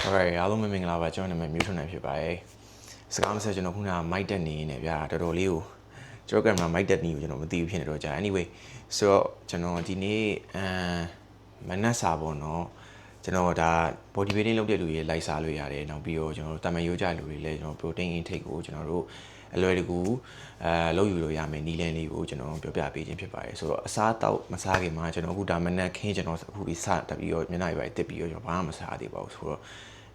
Alright အားလုံးမင်္ဂလာပါကျွန်တော်နာမည်မျိုးထွန်းနိုင်ဖြစ်ပါတယ်စကားမဆက်ကျွန်တော်ခုနကမိုက်တက်နေနေဗျာတော်တော်လေးကိုကျွန်တော်ကင်မရာမိုက်တက်နေကိုကျွန်တော်မသိဘူးဖြစ်နေတော့ကြာ anyway ဆိုတော့ကျွန်တော်ဒီနေ့မနက်စာပေါ့နော်ကျွန်တော်ဒါ body building လုပ်တဲ့လူတွေလိုက်စားလို့ရတယ်နောက်ပြီးတော့ကျွန်တော်တို့တာမန်ရိုးကြလူတွေလည်းကျွန်တော် protein intake ကိုကျွန်တော်တို့အလွယ်တကူလုပ်ယူလို့ရမယ်နီးလန်းလေးကိုကျွန်တော်ပြောပြပေးခြင်းဖြစ်ပါတယ်ဆိုတော့အစားတောက်မစားခင်မှာကျွန်တော်အခုဒါမနက်ခင်းကျွန်တော်အခုဒီစတက်ပြီးတော့မျက်နှာတွေပဲတက်ပြီးတော့ကျွန်တော်ဘာမှမစားသေးပါဘူးဆိုတော့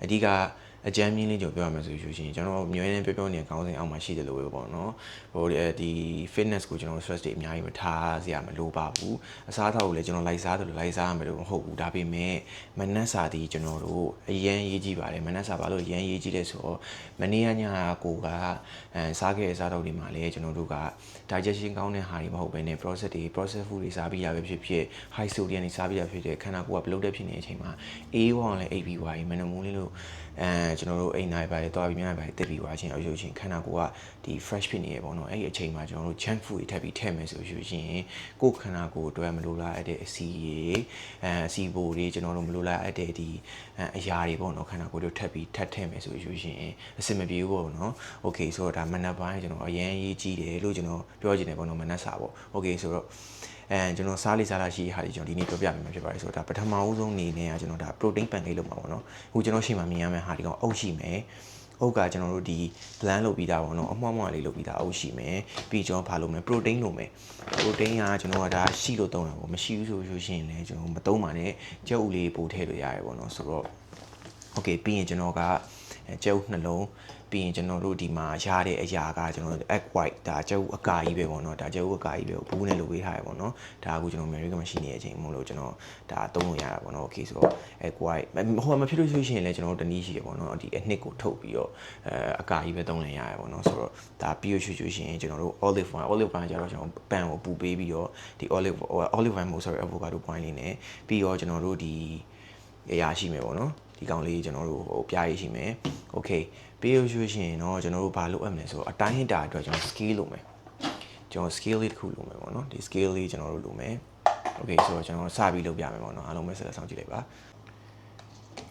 အဓိကအကြမ်းမြင့်လေးကျွန်တော်ပြောရမယ်ဆိုရှင်ကျွန်တော်မျိုးရင်းပြောနေခေါင်းစဉ်အောက်မှာရှိတယ်လို့ပဲပေါ့နော်ဟိုဒီ fitness ကိုကျွန်တော် stress တွေအများကြီးမထားစရာမလိုပါဘူးအစားအသောက်ကိုလည်းကျွန်တော်လိုက်စားတယ်လို့လိုက်စားရမယ်လို့မဟုတ်ဘူးဒါပေမဲ့မနက်စာဒီကျွန်တော်တို့အရန်ရေးကြည့်ပါတယ်မနက်စာဘာလို့အရန်ရေးကြည့်လဲဆိုတော့မနေ့ညကိုကစားခဲ့တဲ့စားတော့ဒီမှာလည်းကျွန်တော်တို့က digestion ကောင်းတဲ့ဟာတွေမဟုတ်ဘဲနဲ့ process food တွေစားပြီးရပဲဖြစ်ဖြစ် high sodium တွေစားပြီးရဖြစ်ဖြစ်ခန္ဓာကိုယ်က bloated ဖြစ်နေတဲ့အချိန်မှာ A1 လည်း ABY မနမူးလေးလို့ကျွန်တော်တို့အိမ်နိုင်ပါတယ်တွားပြီးမြန်ပါတယ်တက်ပြီးသွားချင်းအရုပ်ချင်းခန္ဓာကိုယ်ကဒီ fresh ဖြစ်နေရပေါ့နော်အဲ့ဒီအချိန်မှာကျွန်တော်တို့ junk food တွေထပ်ပြီးထည့်မယ်ဆိုရှင်ကိုယ်ခန္ဓာကိုယ်အတွက်မလိုလားတဲ့အစီရေအစီဘိုတွေကျွန်တော်တို့မလိုလားတဲ့ဒီအရာတွေပေါ့နော်ခန္ဓာကိုယ်တို့ထပ်ပြီးထပ်ထည့်မယ်ဆိုရှင်အဆင်မပြေဘူးပေါ့နော် okay ဆိုတော့ဒါမနက်ပိုင်းကျွန်တော်အရန်ရေးကြည့်တယ်လို့ကျွန်တော်ပြောချင်တယ်ပေါ့နော်မနက်စာပေါ့ okay ဆိုတော့ကျွန်တော်စားလေးစားလာရှိဟာဒီကျွန်တော်ဒီနေ့ပြောပြပေးမှာဖြစ်ပါတယ်ဆိုတော့ဒါပထမဦးဆုံးအနေနဲ့ကကျွန်တော်ဒါ protein pancake လုပ်မှာပေါ့နော်အခုကျွန်တော်ရှိမှမြင်ရမယ့်ဟာဒီကောင်အုပ်ရှိမယ်အုပ်ကကျွန်တော်တို့ဒီ blend လုပ်ပြီးသားပေါ့နော်အမွှားမွှားလေးလုပ်ပြီးသားအုပ်ရှိမယ်ပြီးကျွန်တော်ဘာလုပ်မလဲ protein လုပ်မယ် protein ကကျွန်တော်ကဒါရှိလို့သုံးတာပေါ့မရှိဘူးဆိုရှင်လည်းကျွန်တော်မသုံးပါနဲ့ကြက်ဥလေးပို့ထည့်လို့ရတယ်ပေါ့နော်ဆိုတော့ okay ပြီးရင်ကျွန်တော်ကကြက်ဥနှလုံးပြီးရင်ကျွန်တော်တို့ဒီမှာရတဲ့အရာကကျွန်တော် egg white ဒါကြက်ဥအကာကြီးပဲပေါ့နော်ဒါကြက်ဥအကာကြီးပဲဘူးနဲ့လုပ်ပေးထားရပေါ့နော်ဒါအခုကျွန်တော် American မှာရှိနေတဲ့အချိန်မို့လို့ကျွန်တော်ဒါသုံးလို့ရတာပေါ့နော် okay ဆိုတော့ egg white ဟိုမဖြစ်လို့ဆိုရှင်လည်းကျွန်တော်တို့တနည်းရှိရပေါ့နော်ဒီအနှစ်ကိုထုတ်ပြီးတော့အကာကြီးပဲသုံးလိုက်ရရပေါ့နော်ဆိုတော့ဒါပြီးလို့ရှိရှင်ကျွန်တော်တို့ olive wine ကျတော့ကျွန်တော်ပန်ကိုပူပေးပြီးတော့ဒီ olive wine မို့ sorry avocado point လေးနဲ့ပြီးတော့ကျွန်တော်တို့ဒီအရာရှိမယ်ပေါ့နော်ဒီကောင်လေးကျွန်တော်တို့ဟိုပြားရရှိမယ် okay ပြီးလို့ရှိရင်တော့ကျွန်တော်တို့ဘာလုပ်ရမလဲဆိုတော့အတိုင်းဟင်တာအတွက်ကျွန်တော် scale လုပ်မယ်ကျွန်တော် scale လေးတစ်ခုလုပ်မယ်ပေါ့နော်ဒီ scale လေးကျွန်တော်တို့လုပ်မယ် okay ဆိုတော့ကျွန်တော်စပြီးလုပ်ပြမယ်ပေါ့နော်အားလုံးပဲဆက်လက်ဆောင်ကြည့်လိုက်ပါ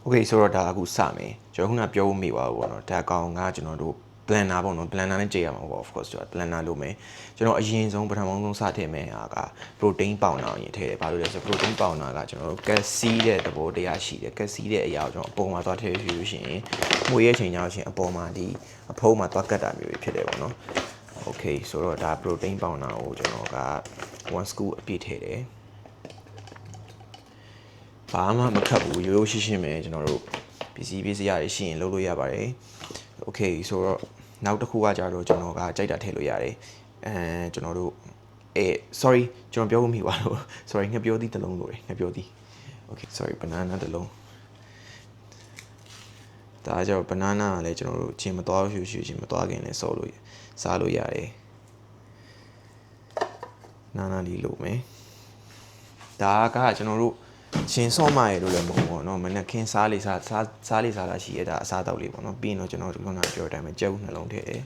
okay ဆိုတော့ဒါအခုစမယ်ကျွန်တော်ခုနပြောဖို့မေ့ပါဘူးပေါ့နော်ဒါကောင်ကကျွန်တော်တို့ blender ပေါ့နော် blender နဲ့ကြည့်ရမှာပေါ့ of course ကျွန်တော် blender လုပ်မယ်ကျွန်တော်အရင်ဆုံးပထမဆုံးစထည့်မယ်ဟာက protein powder ကိုရင်ထည့်တယ်ဘာလို့လဲဆိုတော့ protein powder ကကျွန်တော်တို့ calcium တဲ့သဘောတရားရှိတယ် calcium တဲ့အရာကိုကျွန်တော်အပေါ်မှာသွားထည့်လို့ရှိရင်မှုရဲ့ချိန်ကြောင့်ရှင်အပေါ်မှာဒီအဖုံးမှာသွားကတ်တာမျိုးဖြစ်တယ်ပေါ့နော် okay ဆိုတော့ဒါ protein powder ကိုကျွန်တော်က1 scoop အပြည့်ထည့်တယ်ဘာမှမခတ်ဘူးရိုးရိုးရှင်းရှင်းပဲကျွန်တော်တို့ပစ္စည်းရရှိရင်လုပ်လို့ရပါတယ် okay ဆိုတော့နောက်တစ်ခုကကြတော့ကျွန်တော်ကကြိုက်တာထည့်လို့ရတယ်ကျွန်တော်တို့sorry ကျွန်တော်ပြောဖို့မိပါတော့ sorry ငှက်ပြောသီးတစ်လုံးလို့ငှက်ပြောသီး okay sorry banana တစ်လုံးဒါကြောင့် banana ကလည်းကျွန်တော်တို့ချင်းမသွားရှူချင်းမသွားခင်လည်းစော်လို့စားလို့ရတယ်နာနာလေးလို့မယ်ဒါကကျွန်တော်တို့ချင်းစော့မရလို့လည်းမဟုတ်ဘူးเนาะမနေ့ခင်းစားလေးစားတာရှိရတာအစားတောက်လေးပေါ့เนาะပြီးရင်တော့ကျွန်တော်ဒီခုနကပြောတဲ့အတိုင်းပဲကြက်ဥနှလုံးထည့်တယ်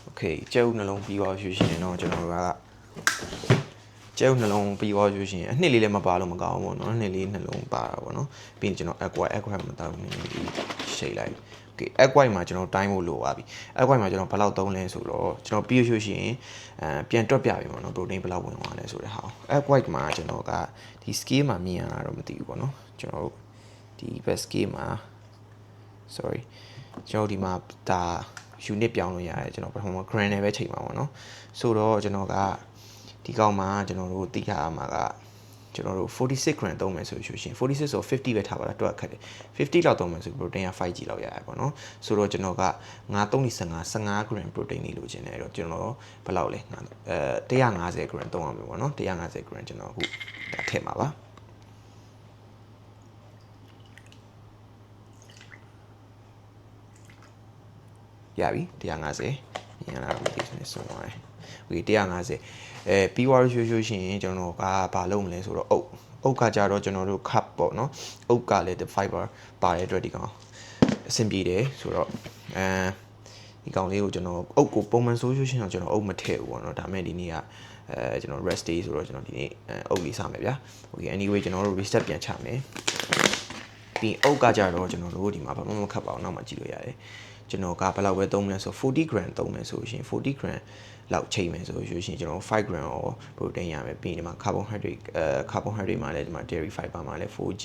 Okay ကြက်ဥနှလုံးပြီးသွားရွှေရှင်တော့ကျွန်တော်တို့ကကြက်ဥနှလုံးပြီးသွားရွှေရှင်အနှစ်လေးလည်းမပါလို့မကောင်းဘူးပေါ့နော်အနှစ်လေးနှလုံးပါတာပေါ့နော်ပြီးရင်ကျွန်တော် egg white မတောက်နေရှိတ်လိုက် Okay egg white မှာကျွန်တော်တိုင်းဖို့လိုပါပြီ egg white မှာကျွန်တော်ဘယ်လောက်သုံးလဲဆိုတော့ကျွန်တော်ပြီးရွှေရှင်ပြန်တွက်ပြပြီပေါ့နော် protein ဘယ်လောက်ဝင်သွားလဲဆိုတဲ့ဟာ egg white မှာကျွန်တော်ကဒီ scale မှာမြင်ရတာတော့မသိဘူးပေါ့နော်ကျွန်တော်တို့ဒီ best scale မှာ sorry ကျွန်တော်ဒီမှာဒါ unit ပြောင်းလို့ရတယ်ကျွန်တော်ပထမ gram နဲ့ပဲချိန်ပါပါเนาะဆိုတော့ကျွန်တော်ကဒီကောင်မှာကျွန်တော်တို့သိရမှာကကျွန်တော်တို့46 gram သုံးမယ်ဆိုရှင်46ဆို50ပဲထားပါလားတွက်ခက်တယ်50လောက်သုံးမယ်ဆို protein က 5g လောက်ရရပါတော့ဆိုတော့ကျွန်တော်က9 gram protein လေးလိုချင်တယ်အဲ့တော့ကျွန်တော်ဘယ်လောက်လဲ150 gram သုံးအောင်ပြီပေါ့နော်150 gram ကျွန်တော်အခုထည့်မှာပါရပြီ150ညလာတော့မသိဘူးဆုံးသွားတယ်။ Okay 150ပြီးသွားလို့ရှိရင်ကျွန်တော်ကဘာလုပ်မလဲဆိုတော့အုတ်ကကြတော့ကျွန်တော်တို့ cup ပေါ့နော်။အုတ်ကလည်း fiber ပါတဲ့အတွက်ဒီကောင်အဆင်ပြေတယ်ဆိုတော့ ဒီကောင်လေးကိုကျွန်တော်အုပ်ကိုပုံမှန်ဆိုးရှင်အောင်ကျွန်တော်အုပ်မထည့်ဘူးပေါ့နော်ဒါပေမဲ့ဒီနေ့ကကျွန်တော် rest day ဆိုတော့ကျွန်တော်ဒီနေ့အုပ်လေးစမယ်ဗျာ okay anyway ကျွန်တော်တို့ reset ပြန်ချမယ်ပြီးအုပ်ကကြတော့ကျွန်တော်တို့ဒီမှာဘာမှမခတ်ပါဘူးနောက်မှကြည့်လို့ရတယ်ကျွန်တော်ကဘယ်လောက်ပဲသုံးမလဲဆို40 gram သုံးမယ်ဆိုရှင်40 gram လောက်ချိန်မယ်ဆိုရှင်ကျွန်တော်5 gram ရော protein ရမယ်ပြီးဒီမှာ carbohydrate မှာလည်းဒီမှာ dairy fiber မှာလည်း 4G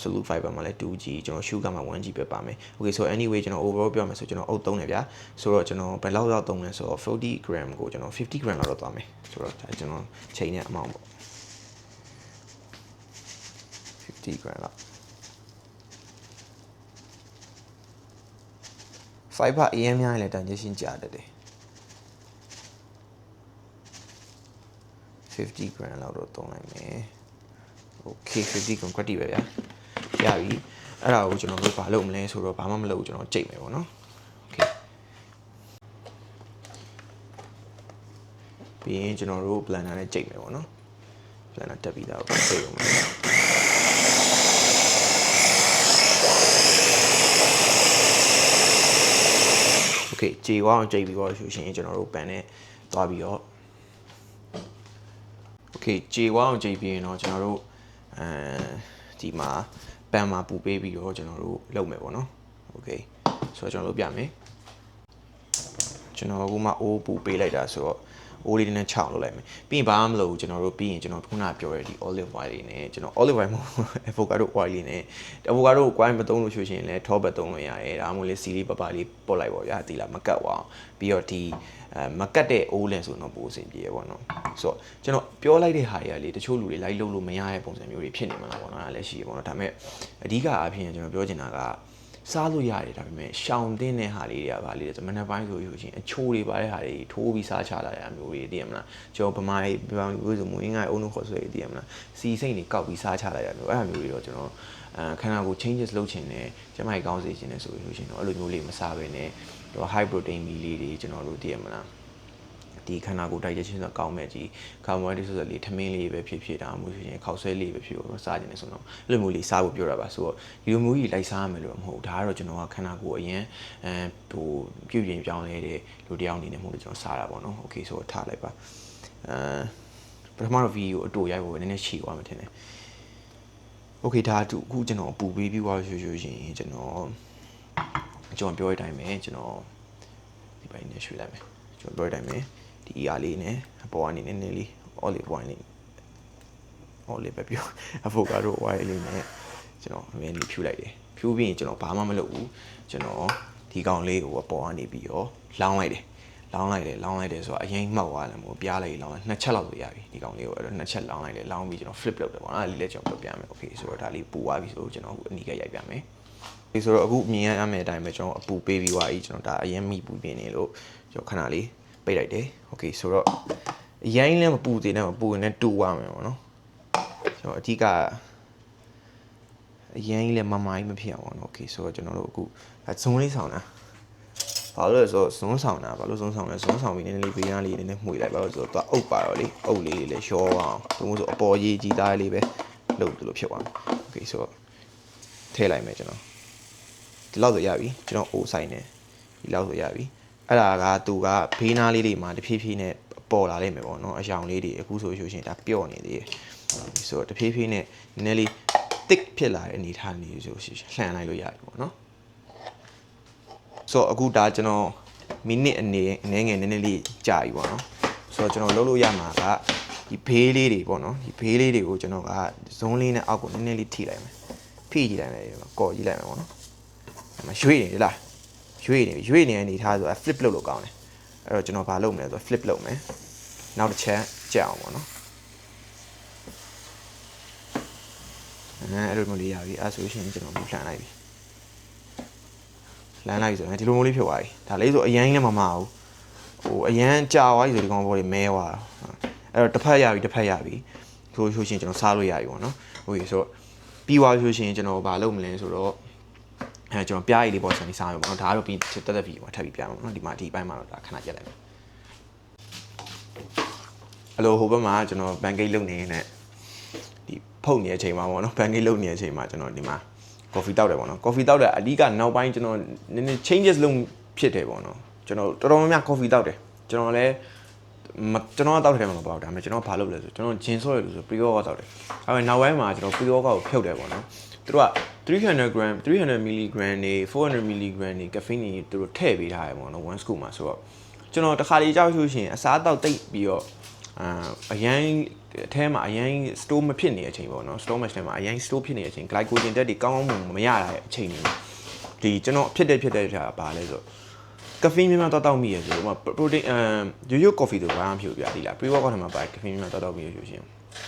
solute fiber မှာလည်း 2G ကျွန်တော် sugar မှာ 1G ပဲပါမယ် okay so anyway ကျွန်တော် overall ပြောမယ်ဆိုကျွန်တော်အုပ်သုံးတယ်ဗျာဆိုတော့ကျွန်တော်ဘယ်လောက်သုံးလဲဆိုတော့40 gram ကိုကျွန်တော်50 gram လောက်တော့သွားမယ်ဆိုတော့ဒါကျွန်တော်ချိန်တဲ့အမောင်းပေါ့50 gram လောက်fiber အရင်များရင်လည်း digestion ကြာတတ်တယ်50 gram လောက်တော့သုံးလိုက်မယ် okay 50 gram ကွက်တီပဲဗျာရပြီအဲ့ဒါကိုကျွန်တော်တို့ဘာလုပ်မလဲဆိုတော့ဘာမှမလုပ်ဘူးကျွန်တော်ကြိတ်မယ်ပေါ့နော် okay ပြီးရင်ကျွန်တော်တို့ blender နဲ့ကြိတ်မယ်ပေါ့နော် blender တက်ပြီးသားကိုကြိတ်အောင်မယ်okay ကြေဝအောင်ကြိတ်ပြီးတော့ဆိုရှင်ကျွန်တော်တို့ပန်နဲ့သွားပြီးတော့ okay ကြေဝအောင်ကြိတ်ပြီးရင်တော့ကျွန်တော်တို့ဒီမှာပန်မှာပူပေးပြီးတော့ကျွန်တော်တို့လုပ်မယ်ပေါ့နော် okay ဆိုတော့ကျွန်တော်တို့ပြမယ်ကျွန်တော်ကမှအိုးပူပေးလိုက်တာဆိုတော့အိုးလေးနဲ့6လုပ်လိုက်မယ်ပြီးရင်ဘာမှမလုပ်ဘူးကျွန်တော်တို့ပြီးရင်ကျွန်တော်ခုနပြောရတဲ့ဒီ olive oil လေးနဲ့ကျွန်တော် olive oil မဟုတ် avocado oil လေးနဲ့ avocado ကို oil မသုံးလို့ရှိရင်လည်းထောပတ်သုံးလို့ရတယ်ဒါမှမဟုတ်လေစီလေးပပလေးပုတ်လိုက်ပါဗျာဒီလားမကတ်အောင်ပြီးတော့ဒီမကတ်တဲ့အိုးလဲဆိုတော့ပိုအဆင်ပြေရပေါ့နော်ဆိုတော့ကျွန်တော်ပြောလိုက်တဲ့ဟာတွေကလေတချို့လူတွေလိုက်လုပ်လို့မရတဲ့ပုံစံမျိုးတွေဖြစ်နေမှာလားပေါ့နော်အဲ့ဒါလည်းရှိရပေါ့နော်ဒါပေမဲ့အဓိကအဖြစ်ကျွန်တော်ပြောချင်တာကစားလို့ရတယ်ဒါပေမဲ့ရှောင်တင်းတဲ့ဟာလေးတွေကဗာလေးဆိုမနက်ပိုင်းဆိုရင်အချိုးတွေပါတဲ့ဟာတွေထိုးပြီးစားချလာတဲ့မျိုးတွေသိရမလားကျွန်တော်ဗမာမျိုးဆိုမွေးငိုင်အုံးလုံးခေါ်ဆွဲသိရမလားစီစိတ်တွေကောက်ပြီးစားချလာတဲ့မျိုးအဲ့ဒါမျိုးတွေတော့ကျွန်တော်ခန္ဓာကိုယ် changes လုပ်ချင်တယ်ကျမကြီးကောင်းစေချင်တယ်ဆိုလို့ရှိရင်တော့အဲ့လိုမျိုးလေးမစားဘဲနဲ့တော့ high protein meal လေးတွေကျွန်တော်တို့သိရမလားဒီခန္ဓာကိုယ် digestion ဆိုကောင်းမဲ့ကြီး carbohydrate ဆိုလေးထမင်းလေးပဲဖြစ်ဖြစ်တာမျိုးဖြစ်ရင်ခောက်ဆွဲလေးပဲဖြစ်လို့စားကြတယ်ဆိုတော့အဲ့လိုမျိုးလေးစားဖို့ပြောတာပါဆိုတော့ဒီလိုမျိုးကြီးလိုက်စားရမယ်လို့မဟုတ်ဒါကတော့ကျွန်တော်ကခန္ဓာကိုယ်အရင်ဟိုပြုပြင်ပြောင်းလဲတဲ့လူတယောက်အနေနဲ့မဟုတ်လို့ကျွန်တော်စားတာပေါ့နော် okay ဆိုတော့ထားလိုက်ပါပထမတော့ video အတူရိုက်ဖို့နည်းနည်းခြေသွားမှထင်တယ် okay ဒါအခုကျွန်တော်ပူပေးပြီးသွားရွှေရင်ကျွန်တော်ပြောတဲ့အတိုင်းပဲကျွန်တော်ဒီပိုင်းနဲ့ရွှေ့လိုက်မယ်ကျွန်တော်ပြောတဲ့အတိုင်းပဲဒီအရာလေးနဲ့အပေါ်ကနေနည်းနည်းလေး olive oil လေး olive ပဲပြော avocado oil လေးနဲ့ကျွန်တော်နည်းနည်းဖြူလိုက်တယ်ဖြူပြီးရင်ကျွန်တော်ဘာမှမလုပ်ဘူးကျွန်တော်ဒီကောင်လေးကိုအပေါ်ကနေပြီးတော့လောင်းလိုက်တယ်ဆိုတော့အရင်မှောက်သွားတယ်မို့ပြားလိုက်လောင်းနှစ်ချက်လောက်ဆိုရပြီဒီကောင်လေးကိုအဲ့တော့နှစ်ချက်လောင်းလိုက်တယ်လောင်းပြီးကျွန်တော် flip လုပ်တယ်ပေါ့နော်အဲ့ဒီလေးကျွန်တော်ပြပြမယ် okay ဆိုတော့ဒါလေးပူသွားပြီဆိုတော့ကျွန်တော်အခုအနီးကရိုက်ပြမယ်ဒီဆိုတော့အခုမြင်ရမယ့်အတိုင်းပဲကျွန်တော်အပူပေးပြီးသွားပြီကျွန်တော်ဒါအရင်မိပူပြင်းနေလို့ကျွန်တော်ခဏလေးပိတ်လိုက်တယ် okay ဆိုတော့အရင်လည်းမပူသေးနဲ့မပူရင်လည်းတူသွားမယ်ပေါ့နော်ကျွန်တော်အဓိကအရင်လည်းမမိုင်းမဖြစ်အောင်ပေါ့နော် okay ဆိုတော့ကျွန်တော်တို့အခုဇွန်းလေးဆောင်တာဘာလို့လဲဆိုတော့ဇွန်းဆောင်တာဘာလို့ဇွန်းဆောင်လဲဇွန်းဆောင်ပြီးနည်းနည်းလေးဘေးနားလေးနည်းနည်းမှွေလိုက်ပါလို့ဆိုတော့အုပ်ပါတော့လေအုပ်လေးတွေလည်းရောအောင်ဘုံဆိုအပေါ်ရေးကြီးသားလေးပဲလုပ်လို့ဖြစ်သွားမယ် okay ဆိုတော့ထည့်လိုက်မယ်ကျွန်တော်ဒီလောက်ဆိုရပြီကျွန်တော်အိုးဆိုင်နေဒီလောက်ဆိုရပြီအဲ့ဒါကသူကဘေးနားလေးတွေမှာတဖြည်းဖြည်းနဲ့ပေါ်လာလိမ့်မယ်ပေါ့နော်အယောင်လေးတွေအခုဆိုရှင်ဒါပျော့နေသေးတယ်ဆိုတော့တဖြည်းဖြည်းနဲ့နည်းနည်းလေး thick ဖြစ်လာတဲ့အနေထားနေဆိုရှင်လှန်လိုက်လို့ရတယ်ပေါ့နော်ဆိုတော့အခုဒါကျွန်တော်မိနစ်အနေငယ်နည်းနည်းလေးကြာပြီပေါ့နော်ဆိုတော့ကျွန်တော်လုပ်လို့ရမှာကဒီဘေးလေးတွေပေါ့နော်ဒီဘေးလေးတွေကိုကျွန်တော်ကဇုံးလေးနဲ့အောက်ကိုနည်းနည်းလေးထိလိုက်မယ်ဖိကြည့်လိုက်မယ်ကော်ကြည့်လိုက်မယ်ပေါ့နော်အဲ့မှာရွေ့နေလားရွေ့နေတဲ့အနေထားဆိုတာ flip လုပ်လို့ကောင်းတယ်အဲ့တော့ကျွန်တော်ဘာလုပ်မလဲဆိုတော့ flip လုပ်မယ်နောက်တစ်ချက်ကြက်အောင်ပေါ့နော်အဲ့လိုမျိုးလေးရပြီအဲ့ဆိုရှင်ကျွန်တော်လှန်လိုက်ပြီလမ်းလိုက်ဆိုရင်ဒီလိုမျိုးလေးဖြစ်သွားပြီဒါလေးဆိုအရင်လည်းမမအောင်ဟိုအရင်ကြာသွားပြီဆိုဒီကောင်ဘောတွေမဲသွားအဲ့တော့တစ်ဖက်ရပြီဆိုရှင်ကျွန်တော်စားလို့ရပြီပေါ့နော်ဟုတ်ပြီဆိုတော့ပြီးသွားဆိုရှင်ကျွန်တော်ဘာလုပ်မလဲဆိုတော့ကျွန်တော်ပြားရည်လေးပေါ်ဆန်ပြီးစားမယ်ပေါ့နော်ဒါကတော့ပြီးတက်ဗီဒီယိုမှာထပ်ပြီးပြမယ်ပေါ့နော်ဒီမှာဒီအပိုင်းမှာတော့ဒါခဏကြက်လိုက်မယ်အဲ့လိုဟိုဘက်မှာကျွန်တော် pancake လုပ်နေနေဒီဖုတ်နေတဲ့အချိန်မှာပေါ့နော် pancake လုပ်နေတဲ့အချိန်မှာကျွန်တော်ဒီမှာcoffee တောက်တယ်ပေါ့နော် coffee တောက်တယ်အဓိကနောက်ပိုင်းကျွန်တော်နည်းနည်း changes လုပ် ဖြစ်တယ်ပေါ့နော်ကျွန်တော်တော်တော်များများ coffee တောက်တယ်ကျွန်တော်လည်းကျွန်တော်တောက်တယ်မှာမပေါ့ဒါပေမဲ့ကျွန်တော်ဘာလုပ်လဲဆိုကျွန်တော်ဂျင်ဆော့ရလို့ဆို pre-workout တောက်တယ်ဒါပေမဲ့နောက်ပိုင်းမှာကျွန်တော် pre-workout ကိုဖြုတ်တယ်ပေါ့နော်သူတို့က300g 300mg နေ 400mg နေ caffeine နေသူတို့ထည့်ပေးထားရပေါ့နော် one scoop မှာဆိုတော့ကျွန်တော်တခါလေးကြောက်လို့ရှိရင်အစားတောက်တိတ်ပြီးတော့အရင်အထဲမှာအရင် store မဖြစ်နေတဲ့အချိန်ပေါ့နော် store မှာအရင် store ဖြစ်နေတဲ့အချိန် glycogen တက်တွေကောင်းကောင်းမရတဲ့အချိန်တွေဒီကျွန်တော်ဖြစ်တဲ့ဆိုတာဘာလဲဆိုcaffeine များတောက်မိရဆိုတော့ protein ရိုးရိုး coffee ဆိုဘာမှမဖြစ်ဘူးဗျာဒီလား pre-workout ထဲမှာပါ caffeine များတောက်မိရဆိုရှင်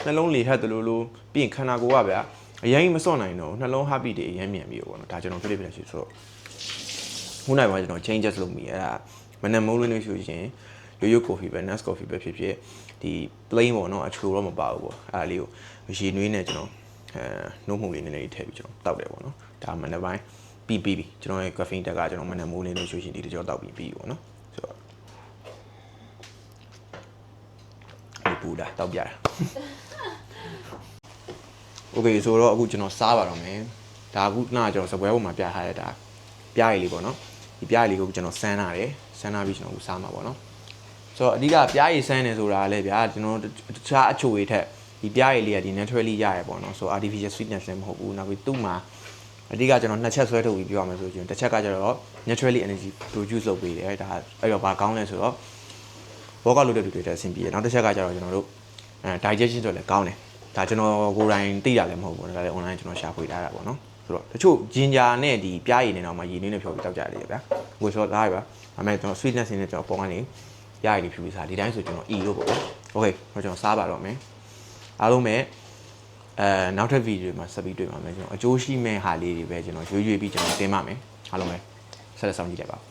နှလုံးလေထက်တလို့လို့ပြီးရင်ခန္ဓာကိုယ်ကဗျာအရင်မစွန့်နိုင်တော့နှလုံး heartbeat တွေအရင်မြန်ပြီးပေါ့နော်ဒါကျွန်တော်ဖြစ်ရှိဆိုတော့ခုနကကျွန်တော် changes လုပ်မိအဲ့ဒါမနက်မိုးလင်းလို့ရှိရင်ရိုးရိုး coffee ပဲ Nescafe coffee ပဲဖြစ်ဖြစ်ဒီ plain ပေါ့နော်အချိုတော့မပါဘူးပေါ့အဲ့ဒါလေးကိုရေနွေးနဲ့ကျွန်တော်နှုတ်မှုလေးနည်းနည်းထည့်ပြီးကျွန်တော်တောက်တယ်ပေါ့နော်ဒါမနက်ပိုင်းပြီးကျွန်တော်ရဲ့ caffeine တက်ကကျွန်တော်မနက်မိုးလင်းလို့ရှိရင်ဒီတကြောတောက်ပြီးပေါ့နော်ဆိုတော့ဒီပူတာတောက်ပြတာโอเคဆိုတော့အခုကျွန်တော်စားပါတော့မယ်ဒါအခုကျွန်တော်စပွဲပေါ်မှာပြထားတဲ့ဒါပြားရည်လေးပေါ့နော်ဒီပြားရည်လေးကိုကျွန်တော်စမ်းထားတယ်စမ်းထားပြီးကျွန်တော်အခုစားမှာပေါ့နော်ဆိုတော့အဓိကပြားရည်စမ်းနေဆိုတာလည်းဗျာကျွန်တော်တခြားအချိုတွေထက်ဒီပြားရည်လေးကဒီ naturally ရရပေါ့နော်ဆို artificial sweetness လည်းမဟုတ်ဘူးနောက်ပြီးသူ့မှာအဓိကကျွန်တော်နှစ်ချက်ဆွဲထုတ်ပြီးပြောရမယ်ဆိုရင်တစ်ချက်ကကျတော့ naturally energy produce လုပ်ပေးတယ်ဒါအဲ့တော့ဘာကောင်းလဲဆိုတော့ workout လုပ်တဲ့လူတွေတက်အဆင်ပြေတယ်နောက်တစ်ချက်ကကျတော့ကျွန်တော်တို့digestion တွေလည်းကောင်းတယ်ဒါကျွန်တော်ကိုယ်တိုင်သိတာလည်းမဟုတ်ဘူးဒါလည်း online ကျွန်တော်ရှာဖွေထားတာပေါ့နော်ဆိုတော့တချို့ ginger နဲ့ဒီပြားရည်နဲ့တော့မှရည်နွေးနဲ့ဖြောပြီးတောက်ကြတယ်ဗျာငွေစောသားရပါဒါပေမဲ့ကျွန်တော် sweetness နဲ့ကျွန်တော်ပုံကနေပြားရည်ဖြူပြီးစားဒီတိုင်းဆိုကျွန်တော် E လို့ပေါ့ဗျာ okay ကျွန်တော်စားပါတော့မယ်အားလုံးပဲနောက်ထပ်ဗီဒီယိုမှာဆက်ပြီးတွေ့ပါမယ်ကျွန်တော်အကျိုးရှိမဲ့ဟာလေးတွေပဲကျွန်တော်ရွေးပြီးကျွန်တော်တင်ပါမယ်အားလုံးပဲဆက်လက်ဆောင်ကြည့်လိုက်ပါ